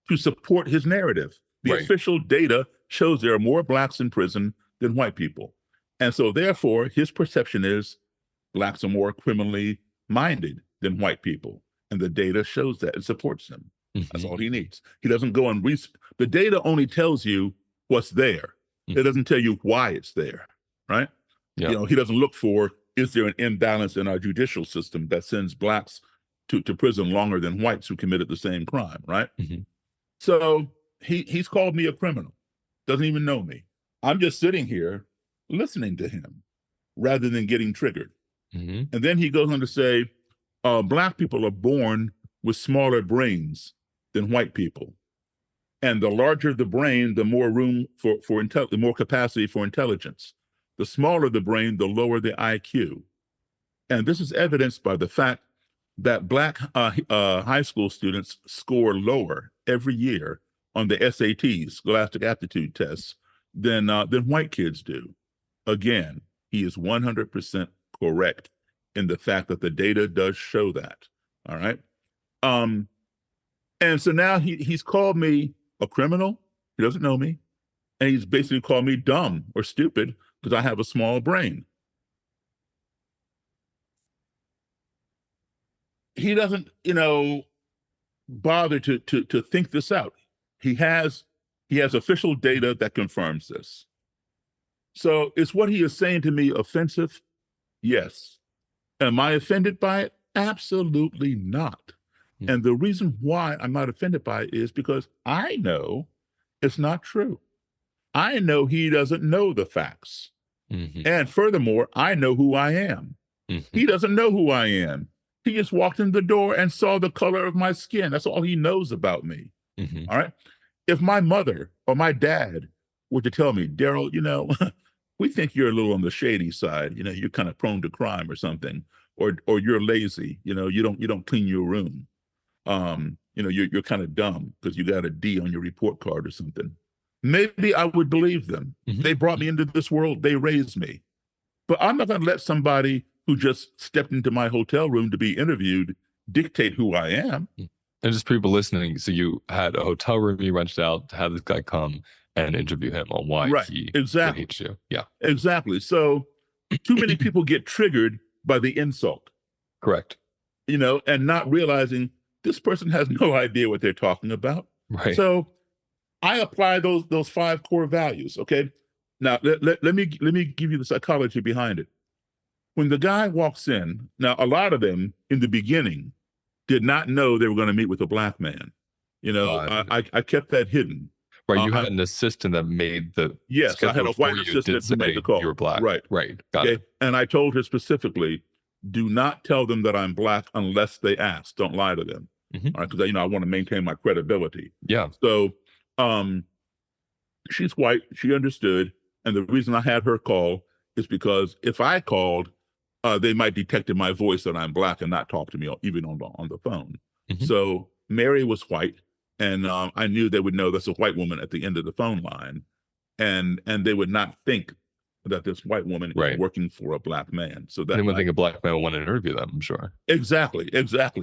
to support his narrative. The Right. official data shows there are more blacks in prison than white people. And so, therefore, his perception is blacks are more criminally minded than white people. And the data shows that. It supports him. That's Hmm. all he needs. He doesn't go and research. The data only tells you what's there. It doesn't tell you why it's there, right? Yeah. He doesn't look for, is there an imbalance in our judicial system that sends blacks to prison longer than whites who committed the same crime, right? Hmm. So he's called me a criminal, doesn't even know me. I'm just sitting here listening to him rather than getting triggered. Hmm. And then he goes on to say, black people are born with smaller brains than white people. And the larger the brain, the more room the more capacity for intelligence. The smaller the brain, the lower the IQ. And this is evidenced by the fact that black high school students score lower every year on the SATs, Scholastic Aptitude Tests, than white kids do. Again, he is 100% correct in the fact that the data does show that. All right. Um, and so now he's called me a criminal. He doesn't know me. And he's basically called me dumb or stupid because I have a small brain. He doesn't, bother to think this out. He has official data that confirms this. So is what he is saying to me offensive? Yes. Am I offended by it? Absolutely not. And the reason why I'm not offended by it is because I know it's not true. I know he doesn't know the facts. Hmm. And furthermore, I know who I am. Hmm. He doesn't know who I am. He just walked in the door and saw the color of my skin. That's all he knows about me. Hmm. All right. If my mother or my dad were to tell me, Daryl, we think you're a little on the shady side. You're kind of prone to crime or something, or you're lazy. You don't clean your room. You're kind of dumb because you got a D on your report card or something. Maybe I would believe them. They brought me into this world. They raised me. But I'm not going to let somebody who just stepped into my hotel room to be interviewed dictate who I am. And just people listening, so you had a hotel room you rented out to have this guy come and interview him on why Right. he would Exactly. hate you. Yeah. Exactly. So too many people get triggered by the insult, Correct. and not realizing this person has no idea what they're talking about. Right. So I apply those 5 core values. Okay. Now let me give you the psychology behind it. When the guy walks in, now a lot of them in the beginning did not know they were going to meet with a black man. I kept that hidden. Right. You I, had an assistant that made the yes, I had schedule a for white you. It did assistant who made say the call. you were black. Right. Right. Got Okay. it. And I told her specifically, do not tell them that I'm black unless they ask. Don't lie to them. Mhm. All right. Because I want to maintain my credibility. Yeah. So she's white. She understood. And the reason I had her call is because if I called, they might detect in my voice that I'm black and not talk to me even on the phone. Mhm. So Mary was white, and I knew they would know that's a white woman at the end of the phone line, and they would not think that this white woman Right. is working for a black man. So that Anyone might, think a black man will want to interview them, I'm sure. exactly.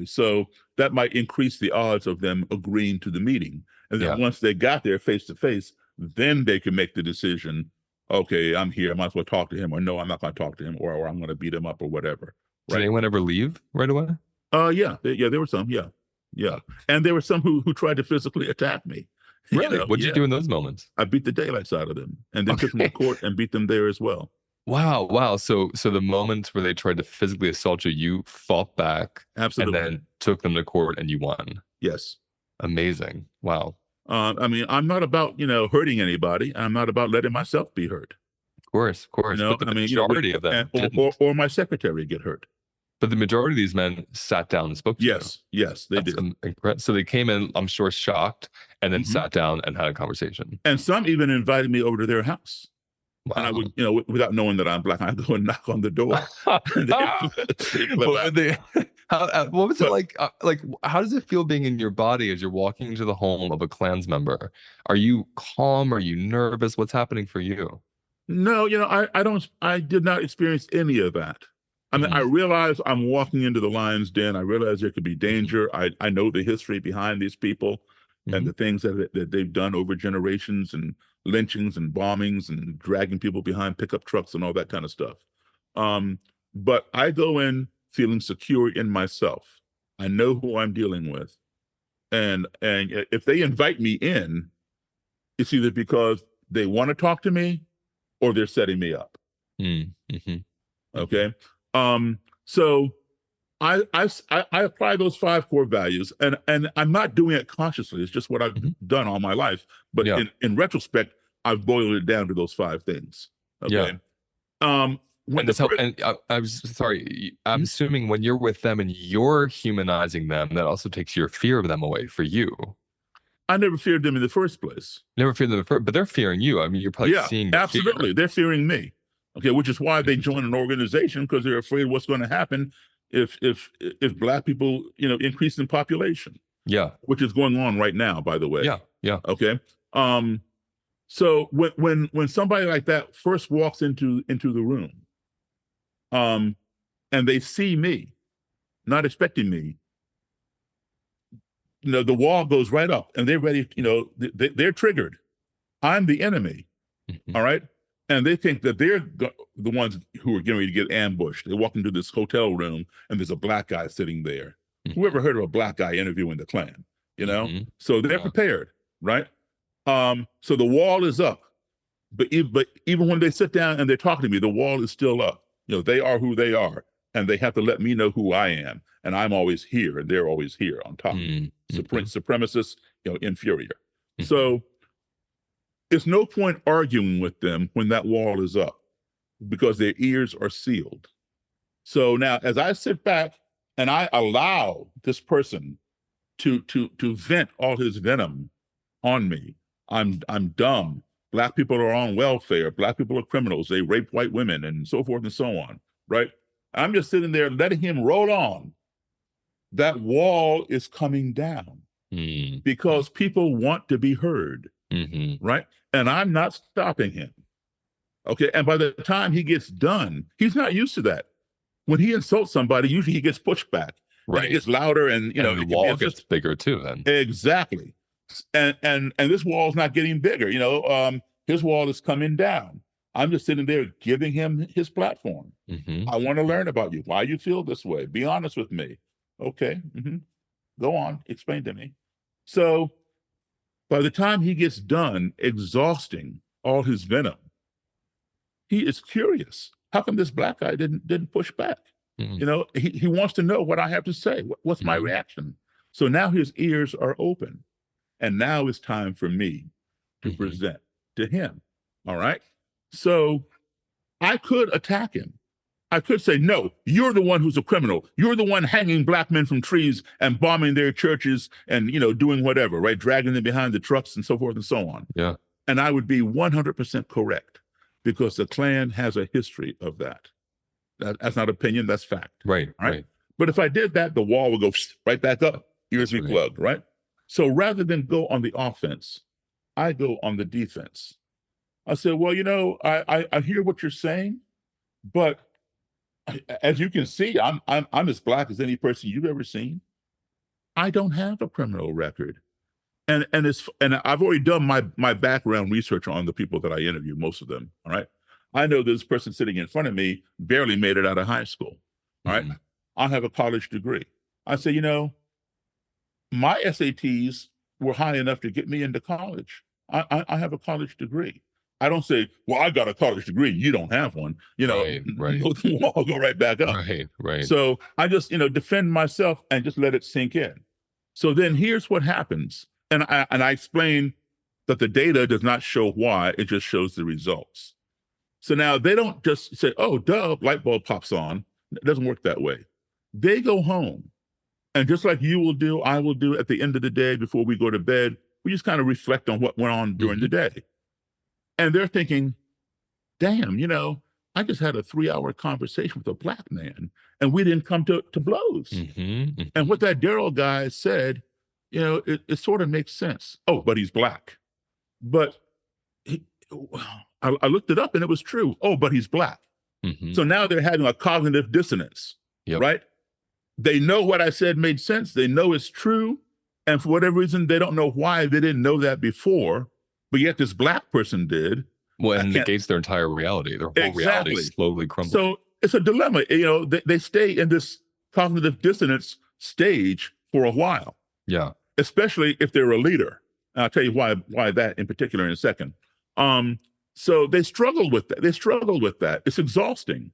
So that might increase the odds of them agreeing to the meeting. And then Yeah. once they got there face to face, then they can make the decision, okay, I'm here, I might as well talk to him, or no, I'm not going to talk to him, or I'm going to beat him up or whatever. Did Right. anyone ever leave right away? Yeah, there were some, yeah. And there were some who tried to physically attack me. Really? What'd you Yeah. do in those moments? I beat the daylights out of them and then took them to Okay. court and beat them there as well. Wow. So the moments where they tried to physically assault you, you fought back Absolutely. and then took them to court and you won. Yes. Amazing. Wow. I mean, I'm not about, hurting anybody. I'm not about letting myself be hurt. Of course. But the majority of them didn't. or my secretary get hurt. But the majority of these men sat down and spoke to you. Yes, they did. So they came in, I'm sure, shocked, and then Mhm. sat down and had a conversation. And some even invited me over to their house. Wow. And I would, without knowing that I'm black, I'd go and knock on the door. What was it like? How does it feel being in your body as you're walking into the home of a Klans member? Are you calm? Are you nervous? What's happening for you? No, I did not experience any of that. I mean, I realize I'm walking into the lion's den. I realize there could be danger. I know the history behind these people and the things that they've done over generations, and lynchings and bombings and dragging people behind pickup trucks and all that kind of stuff. But I go in feeling secure in myself. I know who I'm dealing with. And if they invite me in, it's either because they want to talk to me or they're setting me up. Okay. So I apply those 5 core values, and I'm not doing it consciously. It's just what I've done all my life. But in retrospect, I've boiled it down to those 5 things. Okay. And I was sorry. I'm assuming when you're with them and you're humanizing them, that also takes your fear of them away for you. I never feared them in the first place. Never feared them, but they're fearing you. I mean, you're probably seeing. Absolutely, they're fearing me. Okay, which is why they join an organization, because they're afraid of what's going to happen if black people increase in population. Yeah, which is going on right now, by the way. Yeah. Okay. So when somebody like that first walks into the room, and they see me, not expecting me, the wall goes right up, and they're ready. They're triggered. I'm the enemy. All right. And they think that they're the ones who are getting ready to get ambushed. They walk into this hotel room, and there's a black guy sitting there. Whoever heard of a black guy interviewing the Klan? So they're prepared, right? So the wall is up, but even when they sit down and they're talking to me, the wall is still up. They are who they are, and they have to let me know who I am, and I'm always here, and they're always here on top. Supremacists, inferior. So it's no point arguing with them when that wall is up, because their ears are sealed. So now, as I sit back and I allow this person to vent all his venom on me, I'm dumb. Black people are on welfare. Black people are criminals. They rape white women, and so forth and so on. Right? I'm just sitting there letting him roll on. That wall is coming down because people want to be heard. Right? And I'm not stopping him. Okay. And by the time he gets done, he's not used to that. When he insults somebody, usually he gets pushed back. Right. And it gets louder, and the wall gets bigger too then. Exactly. And this wall's not getting bigger. His wall is coming down. I'm just sitting there giving him his platform. I want to learn about you, why you feel this way. Be honest with me. Okay. Go on, explain to me. So by the time he gets done exhausting all his venom, he is curious. How come this black guy didn't push back? Mm-hmm. You know, he wants to know what I have to say. What's my reaction? So now his ears are open. And now it's time for me to present to him. All right. So I could attack him. I could say, no, you're the one who's a criminal. You're the one hanging black men from trees and bombing their churches and, you know, doing whatever, right? Dragging them behind the trucks and so forth and so on. Yeah. And I would be 100% correct because the Klan has a history of that. That's not opinion, that's fact. Right. But if I did that, the wall would go right back up, ears be right. plugged, right? So rather than go on the offense, I go on the defense. I said, well, you know, I hear what you're saying, but as you can see, I'm as black as any person you've ever seen. I don't have a criminal record. And I've already done my background research on the people that I interview, most of them. All right. I know this person sitting in front of me barely made it out of high school. All right. I have a college degree. I say, you know, my SATs were high enough to get me into college. I have a college degree. I don't say, well, I got a college degree, you don't have one. You know, the wall go right back up. Right. So I just, you know, defend myself and just let it sink in. So then here's what happens. And I explain that the data does not show why, it just shows the results. So now they don't just say, oh, duh, light bulb pops on. It doesn't work that way. They go home. And just like you will do, I will do at the end of the day before we go to bed, we just kind of reflect on what went on during the day. And they're thinking, damn, you know, I just had a 3-hour conversation with a black man and we didn't come to blows. And what that Daryl guy said, you know, it sort of makes sense. Oh, but he's black. But I looked it up and it was true. Oh, but he's black. So now they're having a cognitive dissonance, right? They know what I said made sense. They know it's true. And for whatever reason, they don't know why they didn't know that before, but yet this black person did. Well, and negates their entire reality. Their whole reality slowly crumbles. So it's a dilemma. You know, they stay in this cognitive dissonance stage for a while. Yeah. Especially if they're a leader. And I'll tell you why that in particular in a second. So they struggle with that. It's exhausting.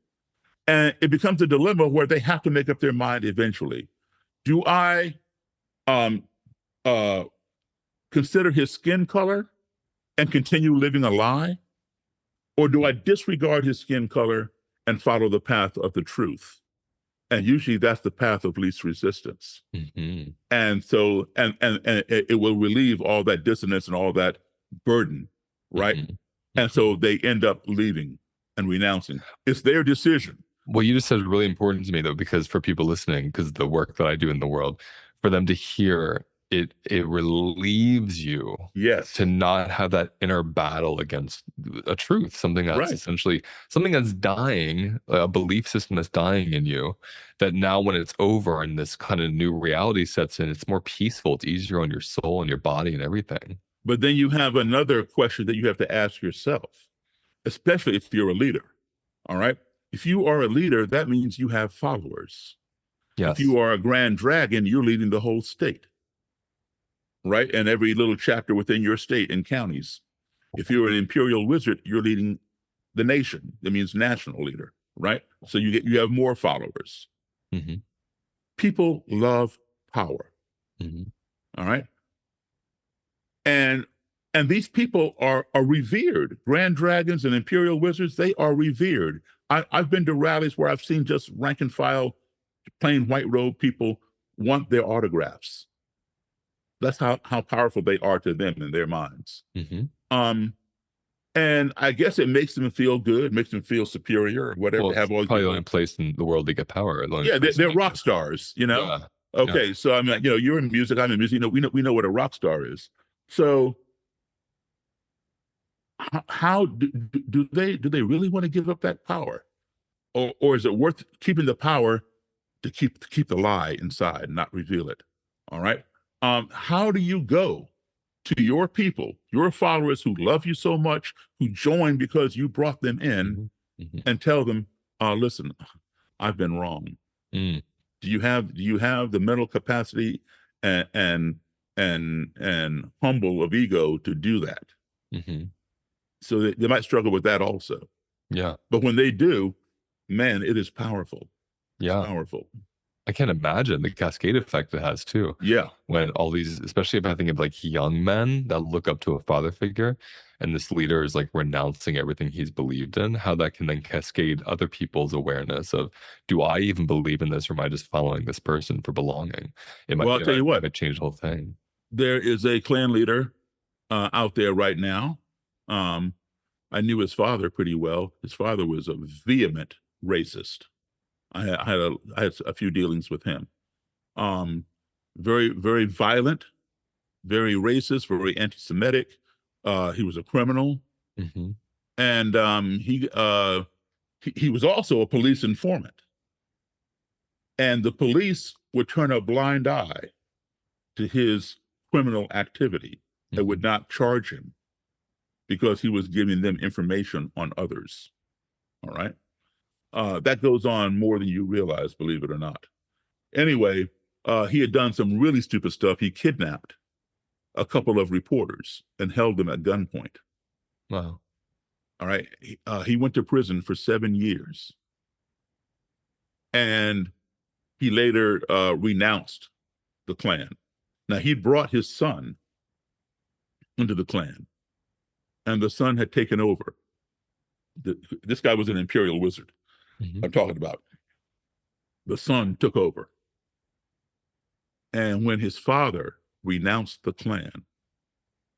And it becomes a dilemma where they have to make up their mind eventually. Do I consider his skin color and continue living a lie? Or do I disregard his skin color and follow the path of the truth? And usually that's the path of least resistance. And so, and it will relieve all that dissonance and all that burden, right? And so they end up leaving and renouncing. It's their decision. What you just said is really important to me, though, because for people listening, because the work that I do in the world, for them to hear it relieves you to not have that inner battle against a truth, something that's essentially something that's dying, a belief system that's dying in you, that now when it's over and this kind of new reality sets in, it's more peaceful, it's easier on your soul and your body and everything. But then you have another question that you have to ask yourself, especially if you're a leader. All right. If you are a leader, that means you have followers. If you are a grand dragon, you're leading the whole state, right? And every little chapter within your state and counties. If you're an imperial wizard, you're leading the nation. That means national leader, right? So you have more followers. People love power. All right. And these people are revered. Grand dragons and imperial wizards, they are revered. I've been to rallies where I've seen just rank and file, plain white robe people want their autographs. That's how powerful they are to them in their minds. And I guess it makes them feel good, makes them feel superior, or whatever. Well, it's probably the only place in the world to get power. Yeah, they're rock stars, you know? Okay, so I mean, you know, you're in music, I'm in music, you know, we know what a rock star is. So how do they really want to give up that power? Or is it worth keeping the power to keep the lie inside and not reveal it? All right. How do you go to your people, your followers who love you so much, who join because you brought them in, and tell them, listen, I've been wrong. Do you have the mental capacity and and humble of ego to do that. Hmm. So they might struggle with that also. Yeah. But when they do, man, it is powerful. It's Yeah. powerful. I can't imagine the cascade effect it has too. Yeah. When all these, especially if I think of like young men that look up to a father figure, and this leader is like renouncing everything he's believed in, how that can then cascade other people's awareness of, do I even believe in this, or am I just following this person for belonging? Well, I'll tell you It what, might change the whole thing. there is a Klan leader out there right now. Um, I knew his father pretty well. His father was a vehement racist. I had a few dealings with him. Um, very, very violent, very racist, very anti-Semitic. He was a criminal, Hmm. and he was also a police informant. And the police would turn a blind eye to his criminal activity and would Hmm. not charge him because he was giving them information on others. All right. That goes on more than you realize, believe it or not. Anyway, he had done some really stupid stuff. He kidnapped a couple of reporters and held them at gunpoint. Wow. All right. He went to prison for 7 years. And he later renounced the Klan. Now, he brought his son into the Klan, and the son had taken over. This guy was an imperial wizard. Hmm. I'm talking about. The son took over. And when his father renounced the Klan,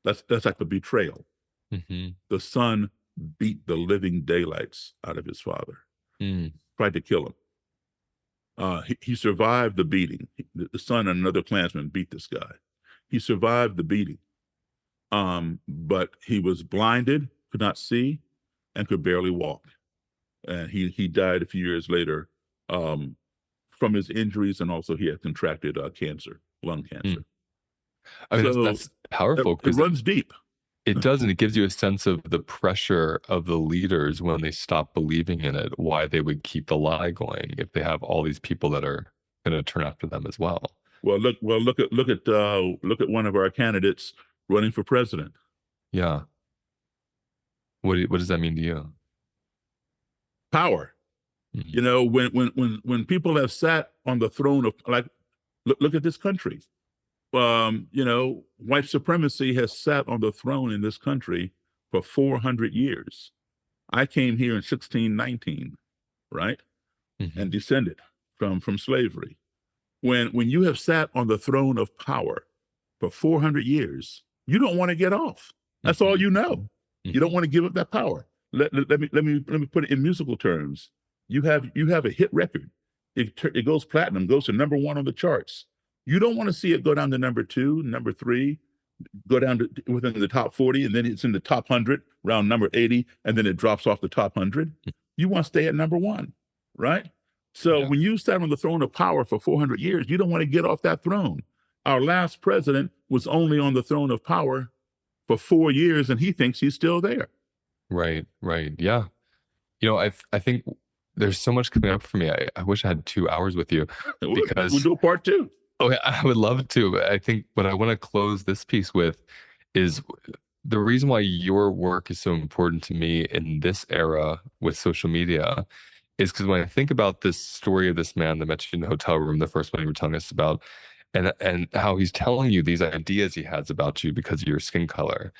that's like a betrayal. Hmm. The son beat the living daylights out of his father, Mm. tried to kill him. He survived the beating. The son and another Klansman beat this guy. He survived the beating, but he was blinded, could not see, and could barely walk. And he died a few years later um, from his injuries, and also he had contracted cancer, lung Mm. cancer. I mean, So that's powerful it because runs deep. it does, and it gives you a sense of the pressure of the leaders when they stop believing in it, why they would keep the lie going if they have all these people that are going to turn after them as well. Look at one of our candidates running for president. Yeah. What does that mean to you? Power. Mhm. You know, when people have sat on the throne of, like, look at this country. You know, white supremacy has sat on the throne in this country for 400 years. I came here in 1619, right, and Mhm. descended from slavery. When you have sat on the throne of power for 400 years, you don't want to get off. That's all Mhm. you know. You don't Mhm. want to give up that power. Let me put it in musical terms. You have a hit record. It goes platinum, goes to number one on the charts. You don't want to see it go down to number two, number three, go down to within the top 40, and then it's in the top 100, around number 80, and then it drops off the top 100. You want to stay at number one, right? So Yeah. when you sat on the throne of power for 400 years, you don't want to get off that throne. Our last president was only on the throne of power for 4 years, and he thinks he's still there. Right. Right. Yeah. I think there's so much coming up for me. I wish I had 2 hours with you We'll because do a part two. okay, I would love to. I think what I want to close this piece with is the reason why your work is so important to me in this era with social media is because when I think about this story of this man that met you in the hotel room, the first one you were telling us about, and how he's telling you these ideas he has about you because of your skin color.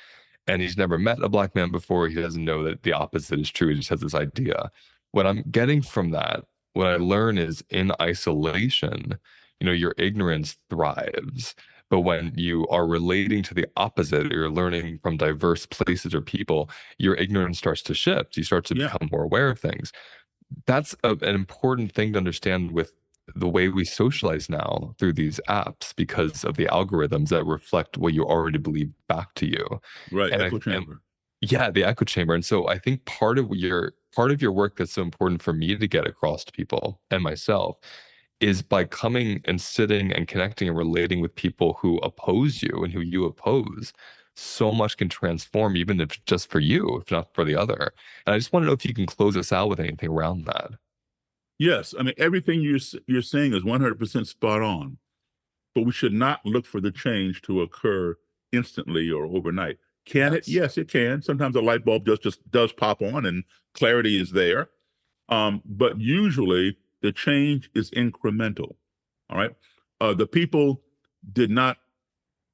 And he's never met a black man before. He doesn't know that the opposite is true. He just has this idea. What I'm getting from that, what I learn is in isolation, your ignorance thrives. But when you are relating to the opposite, or you're learning from diverse places or people, your ignorance starts to shift. You start to Yeah, become more aware of things. That's an important thing to understand with the way we socialize now through these apps because of the algorithms that reflect what you already believe back to you. right. And Echo and chamber. yeah, the echo chamber. And so I think part of your work that's so important for me to get across to people and myself is by coming and sitting and connecting and relating with people who oppose you and who you oppose. So much can transform, even if just for you, if not for the other. And I just want to know if you can close us out with anything around that. Yes, I mean everything you're saying is 100% spot on. but we should not look for the change to occur instantly or overnight. Can it? Yes, it can. Sometimes a light bulb just does pop on and clarity is there. But usually the change is incremental. All right. The people did not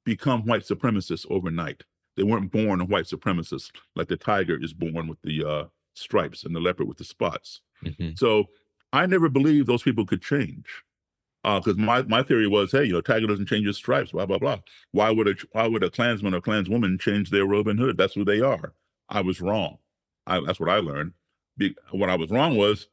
become white supremacists overnight. They weren't born a white supremacist like the tiger is born with the stripes and the leopard with the spots. Mm-hmm. So I never believed those people could change. Because my theory was, hey, tiger doesn't change his stripes, blah blah blah. Why would a Klansman or Klanswoman change their robe and hood? That's who they are. I was wrong. That's what I learned. What I was wrong was,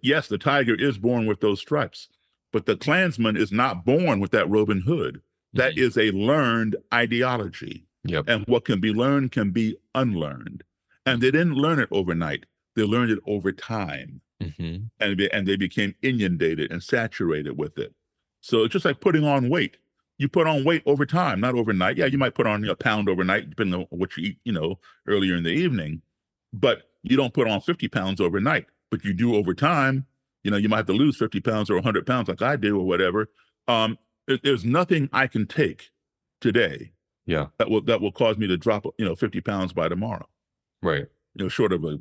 yes, the tiger is born with those stripes, but the Klansman is not born with that robe and hood. That is a learned ideology. Yep. And what can be learned can be unlearned. And they didn't learn it overnight. They learned it over time. Mm-hmm. And they became inundated and saturated with it. So it's just like putting on weight. You put on weight over time, not overnight. Yeah, you might put on a pound overnight, depending on what you eat, earlier in the evening. But you don't put on 50 pounds overnight. But you do over time. You might have to lose 50 pounds or 100 pounds like I do or whatever. There's nothing I can take today that will cause me to drop 50 pounds by tomorrow. Right. Short of a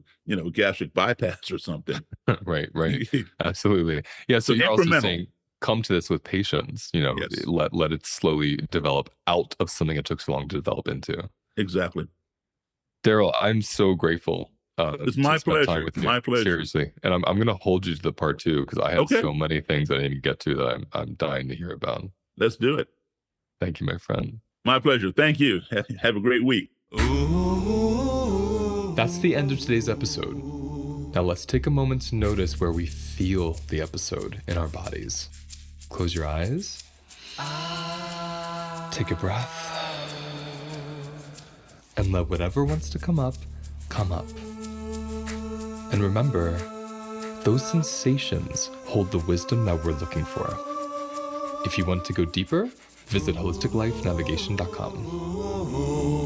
gastric bypass or something. Right. Absolutely. Yeah. So you're also saying come to this with patience. Yes. Let it slowly develop out of something it took so long to develop into. Exactly. Daryl, I'm so grateful. It's my pleasure. My pleasure. Seriously, and I'm going to hold you to the part 2 because I have so many things I didn't even get to that I'm dying to hear about. Let's do it. Thank you, my friend. My pleasure. Thank you. Have a great week. That's the end of today's episode. Now let's take a moment to notice where we feel the episode in our bodies. Close your eyes. Take a breath. And let whatever wants to come up, come up. And remember, those sensations hold the wisdom that we're looking for. If you want to go deeper, visit holisticlifenavigation.com.